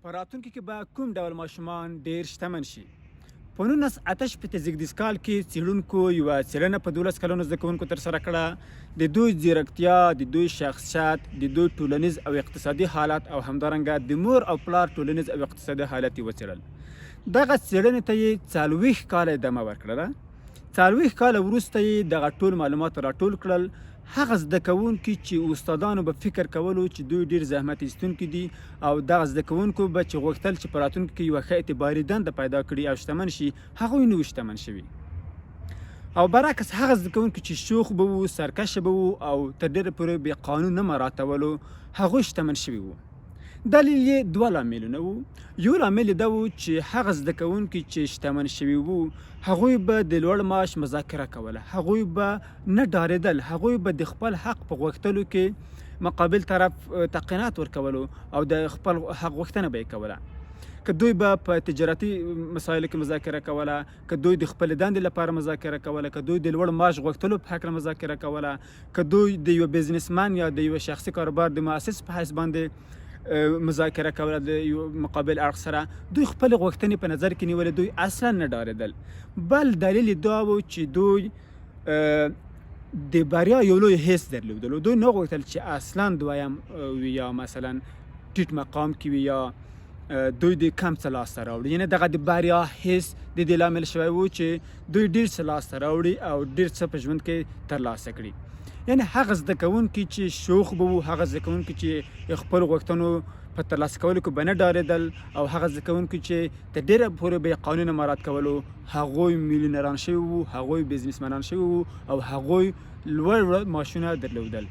په راتلونکي کې به کوم ډول ماشومان ډیر شتمن شي؟ په 1988 زیږدیز کال کې څېړونکو یوه څېړنه په 12 کلنو زده کوونکو ترسره کړه. د دوی ځیرکتیا، د دوی شخصیت، د دوی ټولنیز او اقتصادي حالت او همدارنګه د مور او پلار ټولنیز او اقتصادي حالت یې وڅېړل. دغه څېړنې ته یې 40 کاله ادامه ورکړله. 40 کاله وروسته یې دغه ټول معلومات راټول کړل. هغه زده کوونکي چې استادانو به فکر کولو چې دوی ډیر زحمت ایستونکي دي او دغه زده کوونکو به چې غوښتل چې په راتلونکي کې یوه ښه اعتباري دنده پیدا کړي او شتمن شي، هغوی نه وو شتمن شوي. او برعکس هغه زده کوونکي چې شوخ به وو، سرکشه به وو او تر ډېره پورې بې قانون نه مراعاتولو، هغوی شتمن شوي وو. دلیل یې دوه لاملونه وو. یو لامل یې دا وو چې هغه زده کوونکي چې شتمن شوي وو، هغوی به د لوړ معاش مذاکره کوله، هغوی به نه ډارېدل، هغوی به د خپل حق په غوښتلو کې مقابل طرف تقینات ورکولو او د خپل حق غوښتنه به یې کوله. که دوی به په تجارتي مسایلو کې مذاکره کوله، که دوی د خپلې دندې لپاره مذاکره کوله، که دوی د لوړ معاش غوښتلو په هکله مذاکره کوله، که دوی د یوه بزنسمن یا د یوه شخصي کاروبار د مؤسس په حیث باندې مذاکره کوله د یو مقابل اړخ سره، دوی خپلې غوښتنې په نظر کې نیولې، دوی اصلا نه ډارېدل. بل دلیل یې دا و چې دوی د بریا یو لوی حس درلودلو. دوی نه غوښتل چې اصلا دویم وي یا مثلا ټیټ مقام کې وي یا دوی د کم څه لاسته راوړي. یعنې دغه د بریا حس د دې لامل شوی و چې دوی ډېر څه لاسته راوړي او ډېر څه په ژوند کې ترلاسه کړي. یعنې هغه زده کوونکي چې شوخ به وو، هغه زده کوونکي چې خپل غوښتنو په ترلاسه کولو کې به نه ډارېدل، او هغه زده کوونکي چې تر ډېره پورې به یې قانونه مراعات کولو، هغوی میلیونران شوي وو، هغوی بزنسمنان شوي وو او هغوی لوړ معاشونه درلودل.